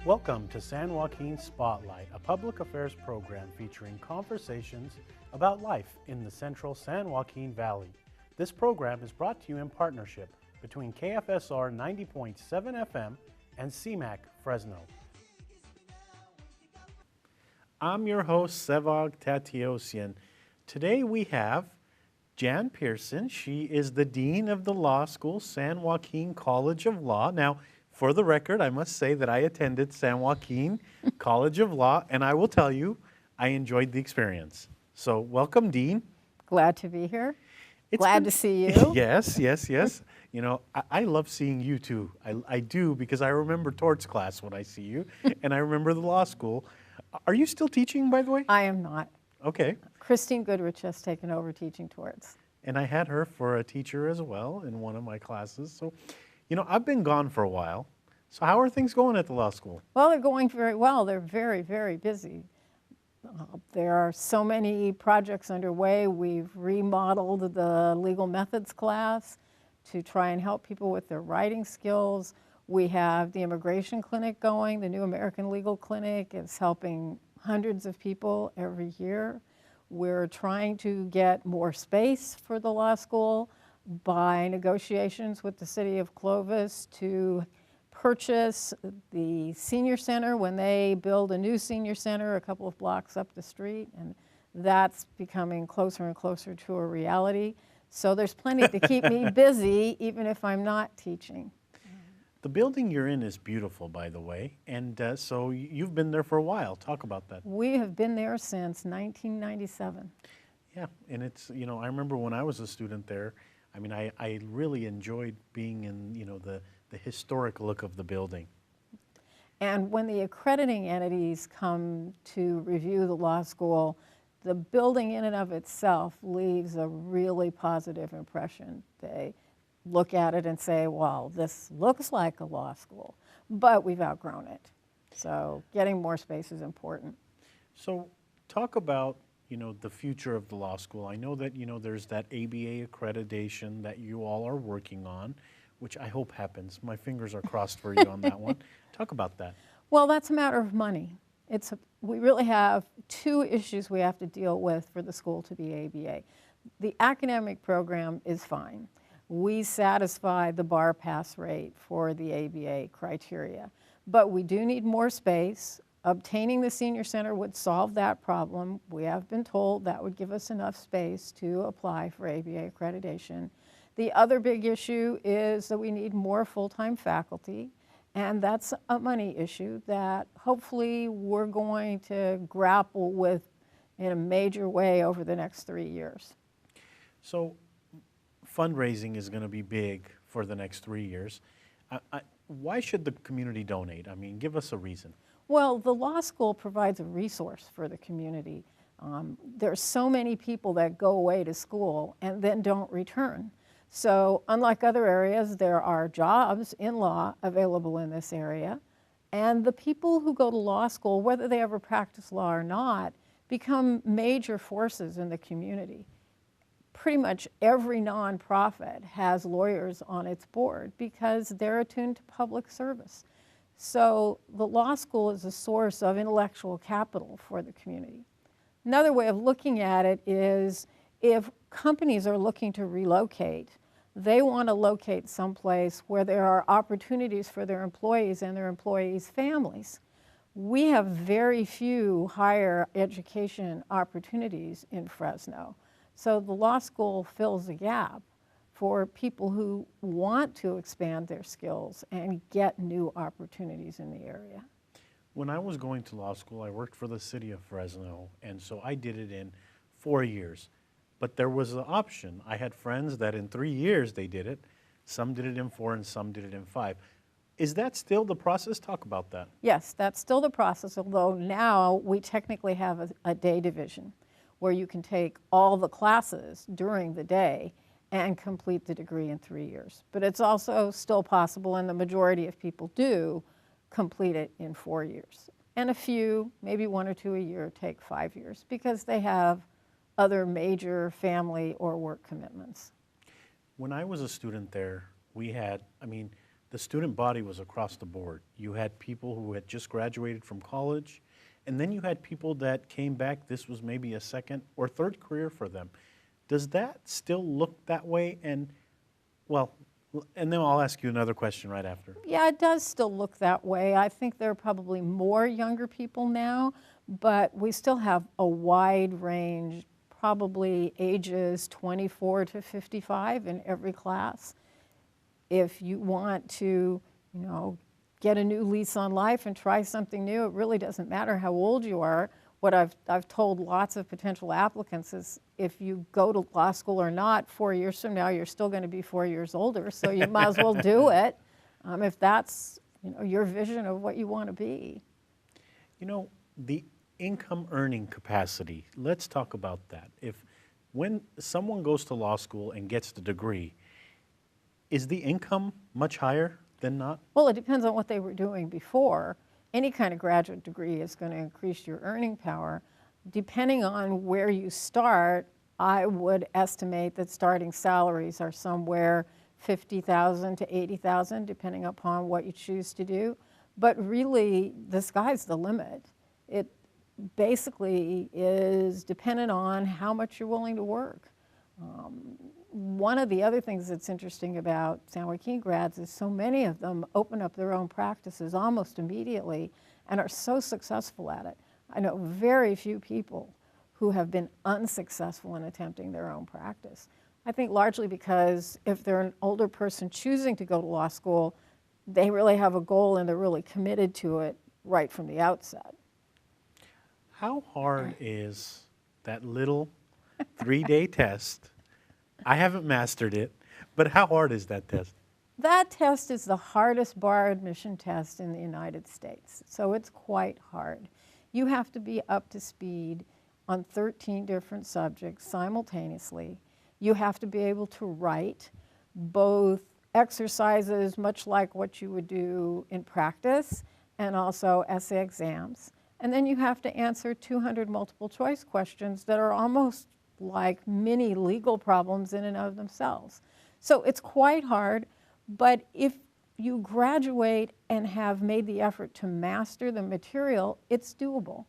Welcome to San Joaquin Spotlight, a public affairs program featuring conversations about life in the central San Joaquin Valley. This program is brought to you in partnership between KFSR 90.7 FM and CMAC Fresno. I'm your host, Sevag Tateosian. Today we have Jan Pearson. She is the Dean of the Law School, San Joaquin College of Law. Now, for the record, I must say that I attended San Joaquin College of Law, and I will tell you, I enjoyed the experience. So welcome, Dean. Glad to be here. Glad to see you. Yes. You know, I love seeing you too. I do, because I remember torts class when I see you, and I remember the law school. Are you still teaching, by the way? I am not. Okay. Christine Goodrich has taken over teaching torts. And I had her for a teacher as well in one of my classes. So, you know, I've been gone for a while. So how are things going at the law school? Well, they're going very well. They're very, very busy. There are so many projects underway. We've remodeled the legal methods class to try and help people with their writing skills. We have the immigration clinic going. The New American Legal Clinic is helping hundreds of people every year. We're trying to get more space for the law school by negotiations with the city of Clovis to purchase the senior center when they build a new senior center a couple of blocks up the street, and that's becoming closer and closer to a reality. So there's plenty to keep me busy even if I'm not teaching. The building you're in is beautiful, by the way, and so you've been there for a while. Talk about that. We have been there since 1997. Yeah, and it's, you know, I remember when I was a student there, I mean, I really enjoyed being in, you know, the historic look of the building. And when the accrediting entities come to review the law school, the building in and of itself leaves a really positive impression. They look at it and say, well, this looks like a law school, but we've outgrown it. So getting more space is important. So talk about, you know, the future of the law school. I know that, you know, there's that ABA accreditation that you all are working on, which I hope happens. My fingers are crossed for you on that one. Talk about that. Well, that's a matter of money. We really have two issues we have to deal with for the school to be ABA. The academic program is fine. We satisfy the bar pass rate for the ABA criteria, but we do need more space. Obtaining the senior center would solve that problem. We have been told that would give us enough space to apply for ABA accreditation. The other big issue is that we need more full-time faculty, and that's a money issue that hopefully we're going to grapple with in a major way over the next 3 years. So fundraising is going to be big for the next 3 years. Why should the community donate? I mean, give us a reason. Well, the law school provides a resource for the community. There's so many people that go away to school and then don't return. So unlike other areas, there are jobs in law available in this area. And the people who go to law school, whether they ever practice law or not, become major forces in the community. Pretty much every nonprofit has lawyers on its board because they're attuned to public service. So the law school is a source of intellectual capital for the community. Another way of looking at it is if companies are looking to relocate, they want to locate someplace where there are opportunities for their employees and their employees' families. We have very few higher education opportunities in Fresno. So the law school fills a gap for people who want to expand their skills and get new opportunities in the area. When I was going to law school, I worked for the city of Fresno, and so I did it in 4 years. But there was an option. I had friends that in 3 years they did it. Some did it in 4 and some did it in 5. Is that still the process? Talk about that. Yes, that's still the process, although now we technically have a day division where you can take all the classes during the day and complete the degree in 3 years. But it's also still possible, and the majority of people do, complete it in 4 years. And a few, maybe 1 or 2 a year, take 5 years because they have other major family or work commitments. When I was a student there, we had, I mean, the student body was across the board. You had people who had just graduated from college, and then you had people that came back. This was maybe a second or third career for them. Does that still look that way? And, well, and then I'll ask you another question right after. Yeah, it does still look that way. I think there are probably more younger people now, but we still have a wide range, probably ages 24 to 55 in every class. If you want to, get a new lease on life and try something new, it really doesn't matter how old you are. What I've told lots of potential applicants is if you go to law school or not, 4 years from now, you're still going to be 4 years older, so you might as well do it if that's your vision of what you want to be. The income earning capacity, let's talk about that. When someone goes to law school and gets the degree, is the income much higher than not? Well, it depends on what they were doing before. Any kind of graduate degree is going to increase your earning power. Depending on where you start, I would estimate that starting salaries are somewhere $50,000 to $80,000, depending upon what you choose to do. But really, the sky's the limit. It basically is dependent on how much you're willing to work. One of the other things that's interesting about San Joaquin grads is so many of them open up their own practices almost immediately and are so successful at it. I know very few people who have been unsuccessful in attempting their own practice. I think largely because if they're an older person choosing to go to law school, they really have a goal and they're really committed to it right from the outset. How hard is that little 3-day test? I haven't mastered it, but how hard is that test? That test is the hardest bar admission test in the United States, so it's quite hard. You have to be up to speed on 13 different subjects simultaneously. You have to be able to write both exercises, much like what you would do in practice, and also essay exams. And then you have to answer 200 multiple choice questions that are almost like mini legal problems in and of themselves. So it's quite hard, but if you graduate and have made the effort to master the material, it's doable.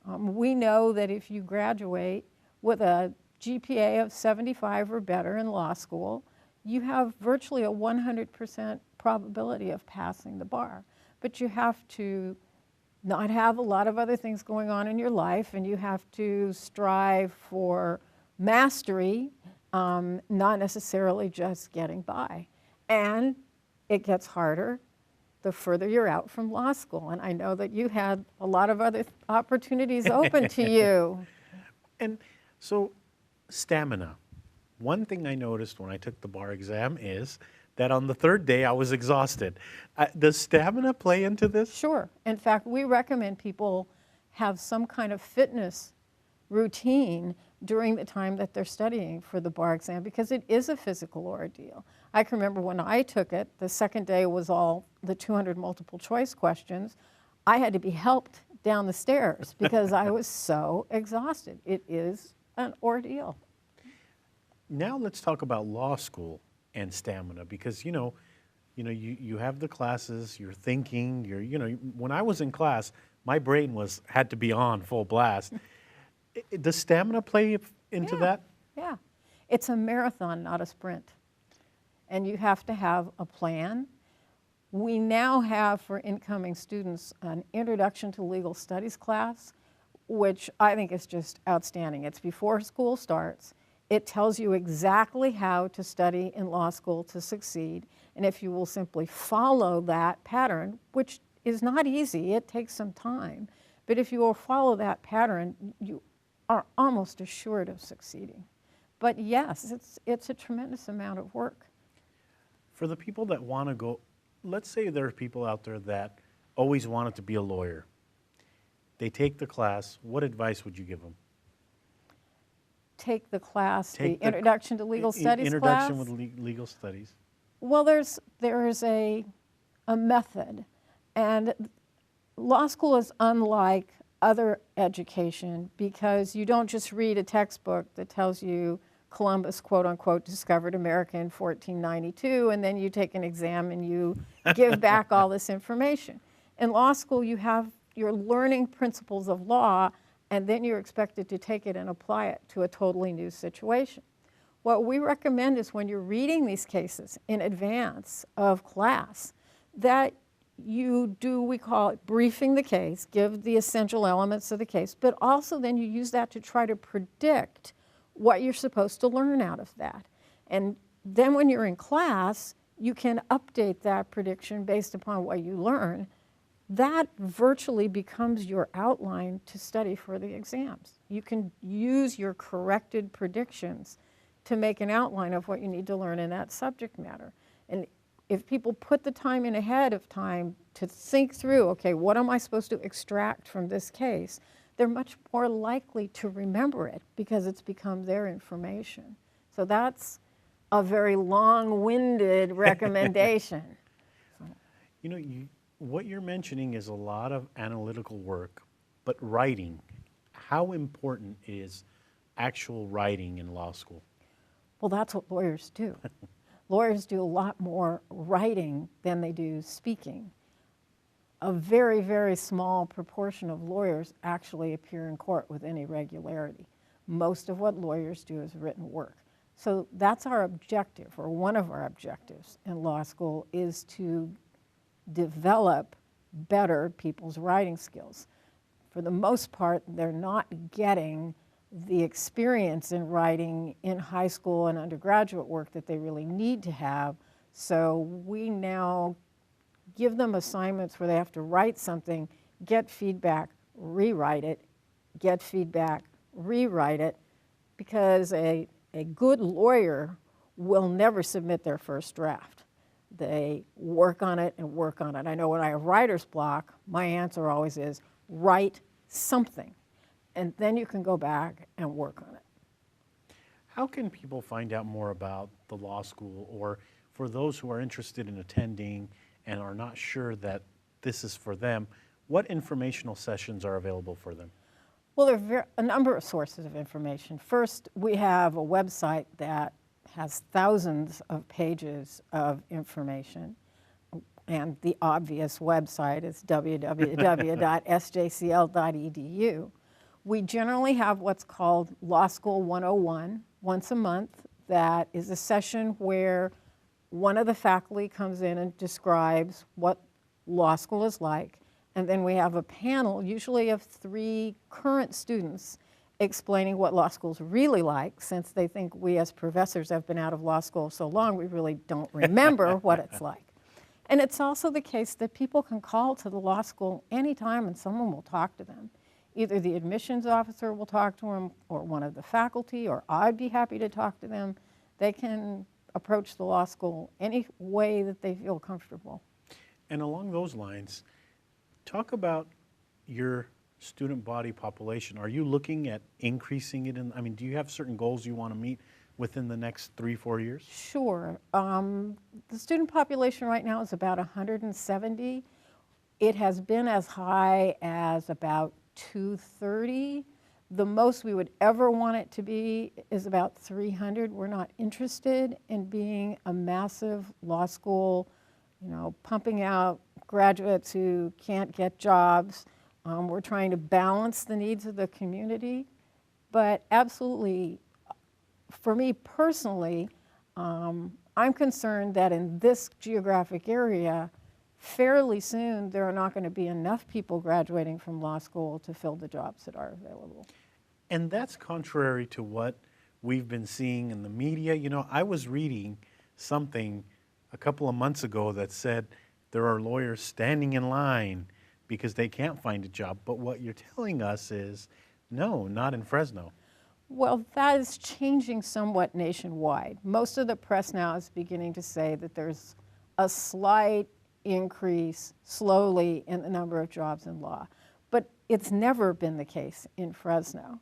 We know that if you graduate with a GPA of 75 or better in law school, you have virtually a 100% probability of passing the bar. But you have to not have a lot of other things going on in your life, and you have to strive for mastery, not necessarily just getting by. And it gets harder the further you're out from law school. And I know that you had a lot of other opportunities open to you. And so, stamina. One thing I noticed when I took the bar exam is that on the third day I was exhausted. Does stamina play into this? Sure. In fact, we recommend people have some kind of fitness routine during the time that they're studying for the bar exam because it is a physical ordeal. I can remember when I took it, the second day was all the 200 multiple choice questions. I had to be helped down the stairs because I was so exhausted. It is an ordeal. Now let's talk about law school and stamina because you have the classes, you're thinking, when I was in class, my brain had to be on full blast. Does stamina play into that? Yeah. It's a marathon, not a sprint. And you have to have a plan. We now have for incoming students an Introduction to Legal Studies class, which I think is just outstanding. It's before school starts. It tells you exactly how to study in law school to succeed. And if you will simply follow that pattern, which is not easy, it takes some time, but if you will follow that pattern, you are almost assured of succeeding. But yes, it's a tremendous amount of work. For the people that want to go, let's say there are people out there that always wanted to be a lawyer. They take the class. What advice would you give them? Take the class, the Introduction to Legal Studies class? Introduction with Legal Studies. Well, there's a method, and law school is unlike other education because you don't just read a textbook that tells you Columbus, quote unquote, discovered America in 1492, and then you take an exam and you give back all this information. In law school, you're learning principles of law, and then you're expected to take it and apply it to a totally new situation. What we recommend is when you're reading these cases in advance of class, that you do, we call it briefing the case, give the essential elements of the case, but also then you use that to try to predict what you're supposed to learn out of that. And then when you're in class, you can update that prediction based upon what you learn. That virtually becomes your outline to study for the exams. You can use your corrected predictions to make an outline of what you need to learn in that subject matter. And if people put the time in ahead of time to think through, okay, what am I supposed to extract from this case, they're much more likely to remember it because it's become their information. So that's a very long-winded recommendation. You know, what you're mentioning is a lot of analytical work, but writing, how important is actual writing in law school? Well, that's what lawyers do. Lawyers do a lot more writing than they do speaking. A very, very small proportion of lawyers actually appear in court with any regularity. Most of what lawyers do is written work. So that's our objective, or one of our objectives in law school, is to develop better people's writing skills. For the most part, they're not getting the experience in writing in high school and undergraduate work that they really need to have. So we now give them assignments where they have to write something, get feedback, rewrite it, get feedback, rewrite it, because a good lawyer will never submit their first draft. They work on it and work on it. I know when I have writer's block, my answer always is, write something. And then you can go back and work on it. How can people find out more about the law school, or for those who are interested in attending and are not sure that this is for them, what informational sessions are available for them? Well, there are a number of sources of information. First, we have a website that has thousands of pages of information. And the obvious website is www.sjcl.edu. We generally have what's called Law School 101 once a month. That is a session where one of the faculty comes in and describes what law school is like. And then we have a panel, usually of 3 current students, explaining what law school's really like, since they think we as professors have been out of law school so long, we really don't remember what it's like. And it's also the case that people can call to the law school anytime and someone will talk to them. Either the admissions officer will talk to them, or one of the faculty, or I'd be happy to talk to them. They can approach the law school any way that they feel comfortable. And along those lines, talk about your student body population. Are you looking at increasing it? I mean, do you have certain goals you want to meet within the next 3-4 years? Sure. The student population right now is about 170. It has been as high as about 230. The most we would ever want it to be is about 300. We're not interested in being a massive law school, pumping out graduates who can't get jobs. We're trying to balance the needs of the community. But absolutely, for me personally, I'm concerned that in this geographic area, fairly soon there are not going to be enough people graduating from law school to fill the jobs that are available. And that's contrary to what we've been seeing in the media. I was reading something a couple of months ago that said there are lawyers standing in line because they can't find a job. But what you're telling us is, no, not in Fresno. Well, that is changing somewhat nationwide. Most of the press now is beginning to say that there's a slight increase slowly in the number of jobs in law. But it's never been the case in Fresno.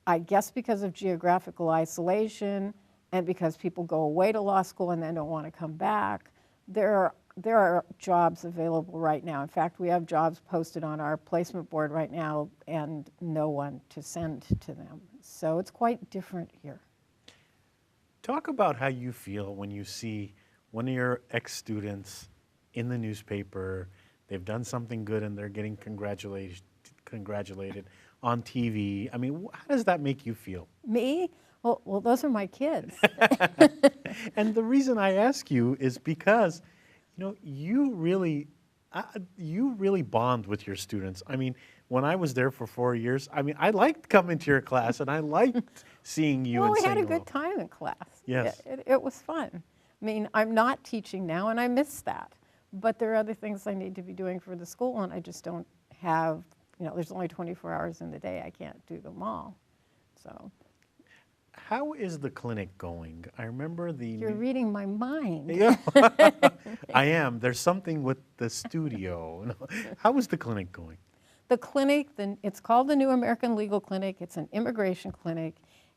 I guess because of geographical isolation and because people go away to law school and then don't want to come back, there are jobs available right now. In fact, we have jobs posted on our placement board right now and no one to send to them. So it's quite different here. Talk about how you feel when you see one of your ex-students in the newspaper. They've done something good and they're getting congratulated on TV. I mean, how does that make you feel? Me? Well, those are my kids. And the reason I ask you is because, you really bond with your students. I mean, when I was there for 4 years, I mean, I liked coming to your class and I liked seeing you Well, and we saying had a hello. good time in class. Yes. It was fun. I mean, I'm not teaching now, and I miss that. But there are other things I need to be doing for the school, and I just don't have, there's only 24 hours in the day. I can't do them all. So How is the clinic going? I remember you're reading my mind. Yeah, I am. There's something with the studio. How is the clinic going? The clinic, it's called the New American Legal Clinic. It's an immigration clinic.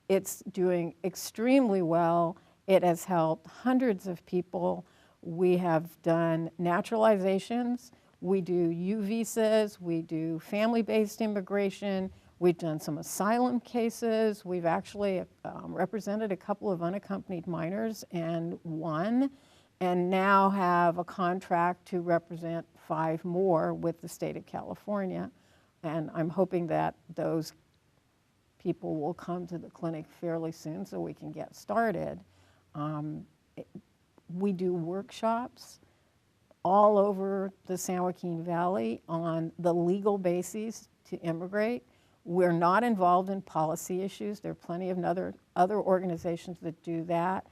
It's doing extremely well. It has helped hundreds of people. We have done naturalizations. We do U visas. We do family-based immigration. We've done some asylum cases. We've actually represented a couple of unaccompanied minors and won, and now have a contract to represent 5 more with the state of California. And I'm hoping that those people will come to the clinic fairly soon so we can get started. We do workshops all over the San Joaquin Valley on the legal basis to immigrate. We're not involved in policy issues. There are plenty of other organizations that do that.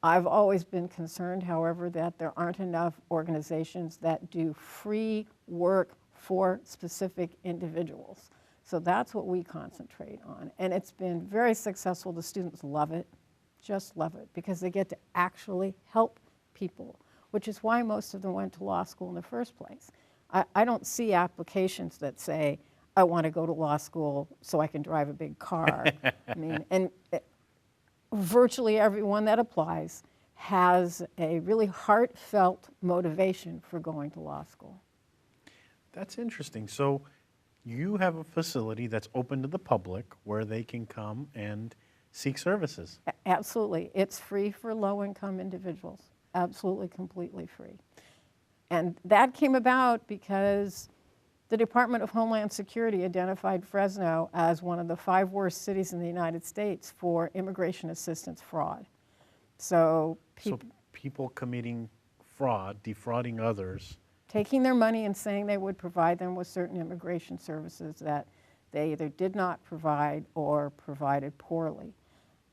I've always been concerned, however, that there aren't enough organizations that do free work for specific individuals. So that's what we concentrate on. And it's been very successful. The students love it, just love it, because they get to actually help people, which is why most of them went to law school in the first place. I don't see applications that say, I want to go to law school so I can drive a big car. I mean, and virtually everyone that applies has a really heartfelt motivation for going to law school. That's interesting. So you have a facility that's open to the public where they can come and seek services. Absolutely. It's free for low-income individuals. Absolutely, completely free. And that came about because the Department of Homeland Security identified Fresno as one of the 5 worst cities in the United States for immigration assistance fraud. So people committing fraud, defrauding others. Taking their money and saying they would provide them with certain immigration services that they either did not provide or provided poorly.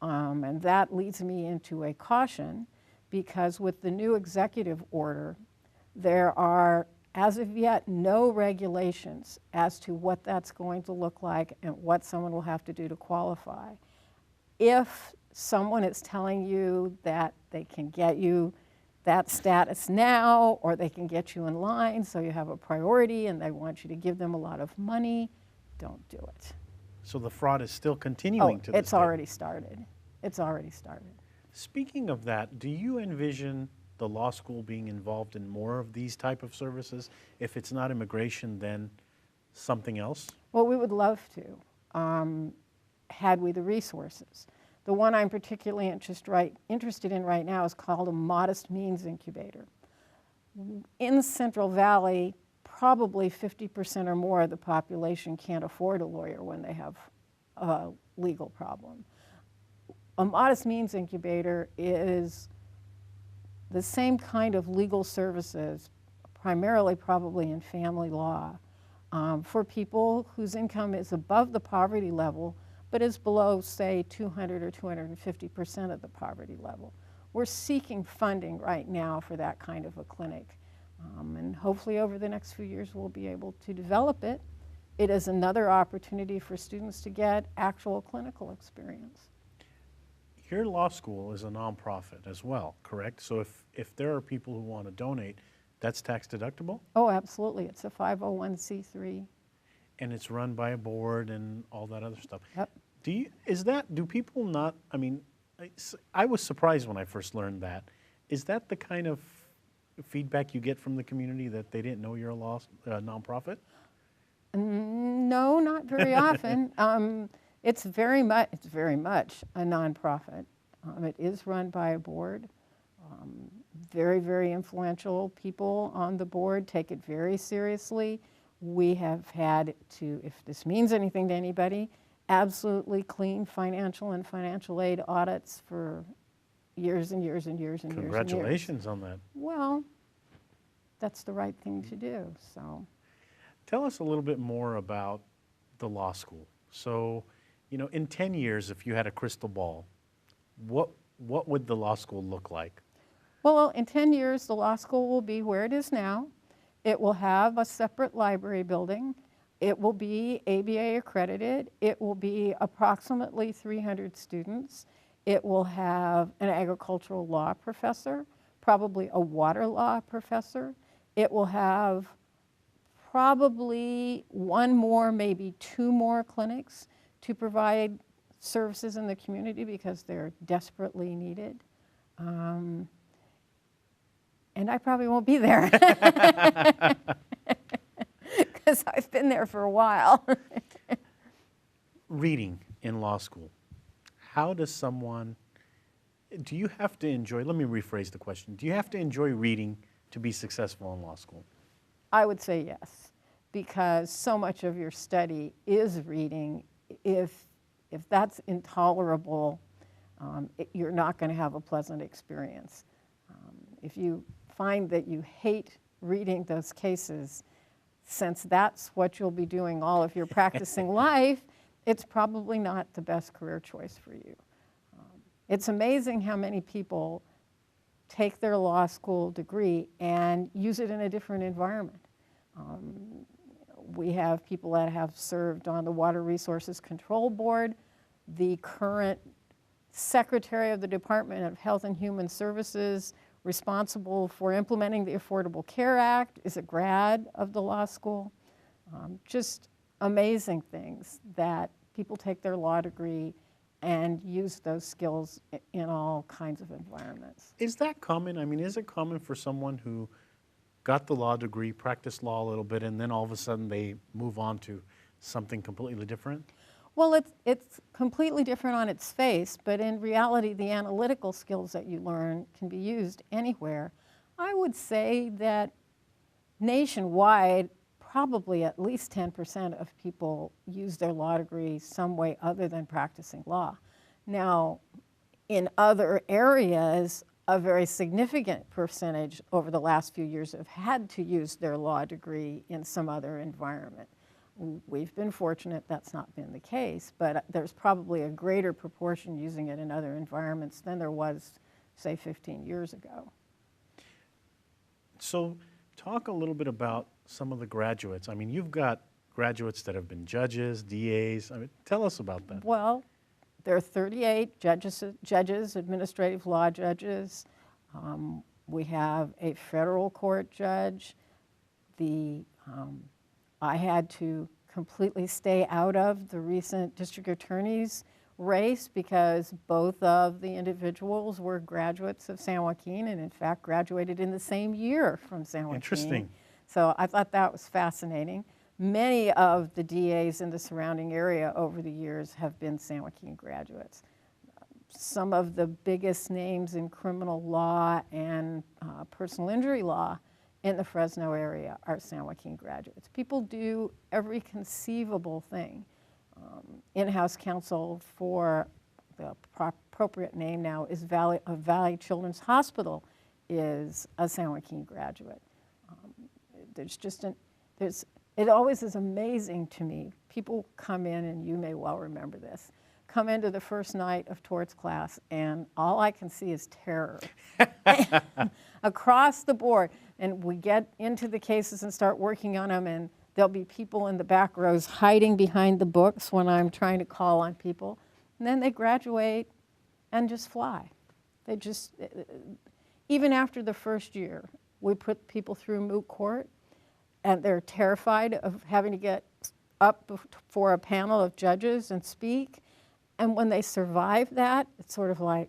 And that leads me into a caution, because with the new executive order, there are, as of yet, no regulations as to what that's going to look like and what someone will have to do to qualify. If someone is telling you that they can get you that status now, or they can get you in line so you have a priority and they want you to give them a lot of money, don't do it. So the fraud is still continuing to this It's day. already started. It's already started. Speaking of that, do you envision the law school being involved in more of these type of services? If it's not immigration, then something else? Well, we would love to, had we the resources. The one I'm particularly interested in right now is called a modest means incubator. In the Central Valley, probably 50% or more of the population can't afford a lawyer when they have a legal problem. A modest means incubator is the same kind of legal services, primarily probably in family law, for people whose income is above the poverty level, but is below, say, 200 or 250% of the poverty level. We're seeking funding right now for that kind of a clinic. And hopefully over the next few years we'll be able to develop it. It is another opportunity for students to get actual clinical experience. Your law school is a nonprofit as well, correct? So if there are people who want to donate, that's tax deductible? Oh, absolutely. It's a 501c3. And it's run by a board and all that other stuff. Yep. Do people not, I mean, I was surprised when I first learned that. Is that the kind of feedback you get from the community, that they didn't know you're a nonprofit? No, not very often. It's very much a nonprofit. It is run by a board. Very, very influential people on the board take it very seriously. We have had to, if this means anything to anybody, absolutely clean financial and financial aid audits for years and years and years and years and years. Congratulations on that. Well, that's the right thing to do, so. Tell us a little bit more about the law school. So, you know, in 10 years, if you had a crystal ball, what would the law school look like? Well, in 10 years, the law school will be where it is now. It will have a separate library building. It will be ABA accredited. It will be approximately 300 students. It will have an agricultural law professor, probably a water law professor. It will have probably one more, maybe two more clinics to provide services in the community because they're desperately needed. And I probably won't be there because I've been there for a while. Reading in law school, how does someone, do you have to enjoy, let me rephrase the question, do you have to enjoy reading to be successful in law school? I would say yes, because so much of your study is reading. If that's intolerable, you're not going to have a pleasant experience. If you find that you hate reading those cases, since that's what you'll be doing all of your practicing life, it's probably not the best career choice for you. It's amazing how many people take their law school degree and use it in a different environment. We have people that have served on the Water Resources Control Board. The current Secretary of the Department of Health and Human Services responsible for implementing the Affordable Care Act is a grad of the law school. Just amazing things that people take their law degree and use those skills in all kinds of environments. Is that common? I mean, is it common for someone who got the law degree, practiced law a little bit, and then all of a sudden they move on to something completely different? Well, it's completely different on its face, but in reality, the analytical skills that you learn can be used anywhere. I would say that nationwide, probably at least 10% of people use their law degree some way other than practicing law. Now, in other areas, a very significant percentage over the last few years have had to use their law degree in some other environment. We've been fortunate that's not been the case, but there's probably a greater proportion using it in other environments than there was, say, 15 years ago. So talk a little bit about some of the graduates. I mean, you've got graduates that have been judges, DAs. I mean, tell us about that. Well, there are 38 judges, administrative law judges. We have a federal court judge. I had to completely stay out of the recent district attorney's race because both of the individuals were graduates of San Joaquin and in fact graduated in the same year from San Joaquin. Interesting. So I thought that was fascinating. Many of the DAs in the surrounding area over the years have been San Joaquin graduates. Some of the biggest names in criminal law and personal injury law in the Fresno area are San Joaquin graduates. People do every conceivable thing. In-house counsel for the appropriate name now is Valley Children's Hospital is a San Joaquin graduate. It always is amazing to me. People come in, and you may well remember this, come into the first night of torts class, and all I can see is terror across the board. And we get into the cases and start working on them, and there'll be people in the back rows hiding behind the books when I'm trying to call on people. And then they graduate and just fly. They just, even after the first year, we put people through moot court, and they're terrified of having to get up before a panel of judges and speak. And when they survive that, it's sort of like,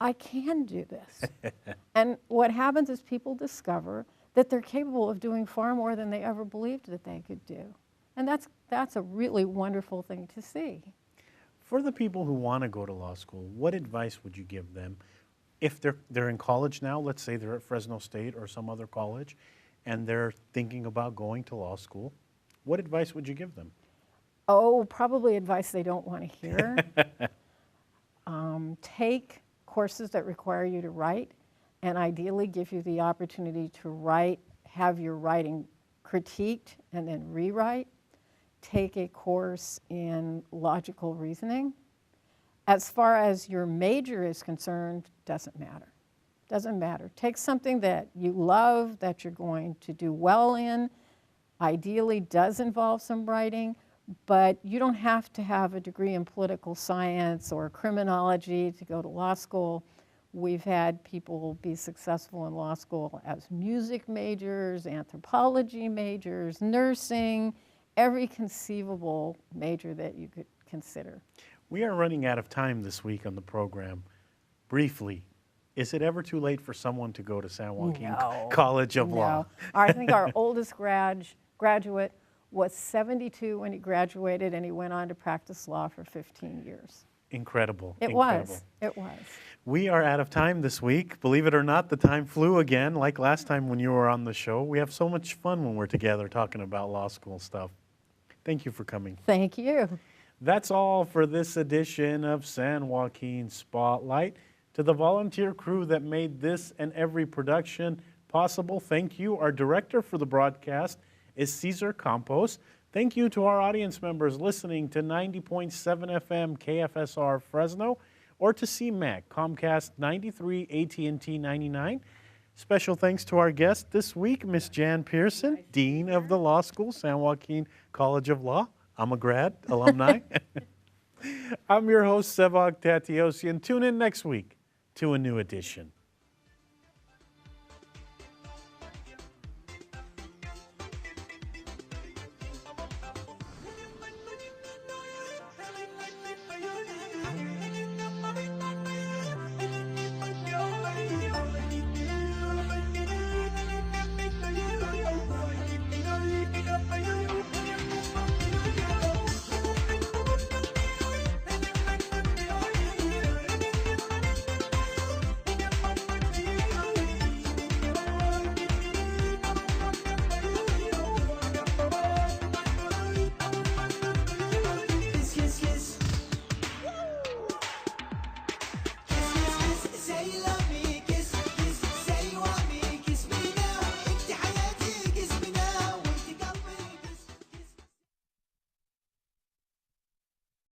I can do this. And what happens is people discover that they're capable of doing far more than they ever believed that they could do. And that's that's a really wonderful thing to see. For the people who want to go to law school, what advice would you give them? If they're in college now, let's say they're at Fresno State or some other college, and they're thinking about going to law school, what advice would you give them? Oh, probably advice they don't want to hear. Take courses that require you to write, and ideally give you the opportunity to write, have your writing critiqued, and then rewrite. Take a course in logical reasoning. As far as your major is concerned, doesn't matter. Doesn't matter. Take something that you love, that you're going to do well in. Ideally does involve some writing, but you don't have to have a degree in political science or criminology to go to law school. We've had people be successful in law school as music majors, anthropology majors, nursing, every conceivable major that you could consider. We are running out of time this week on the program. Briefly, is it ever too late for someone to go to San Joaquin College of Law? I think our oldest graduate was 72 when he graduated, and he went on to practice law for 15 years. Incredible. It was. We are out of time this week. Believe it or not, the time flew again, like last time when you were on the show. We have so much fun when we're together talking about law school stuff. Thank you for coming. Thank you. That's all for this edition of San Joaquin Spotlight. To the volunteer crew that made this and every production possible, thank you. Our director for the broadcast is Cesar Campos. Thank you to our audience members listening to 90.7 FM KFSR Fresno or to CMAC, Comcast 93, AT&T 99. Special thanks to our guest this week, Miss Jan Pearson, Dean of the Law School, San Joaquin College of Law. I'm a grad, alumni. I'm your host, Sevag Tateosian. Tune in next week to a new edition.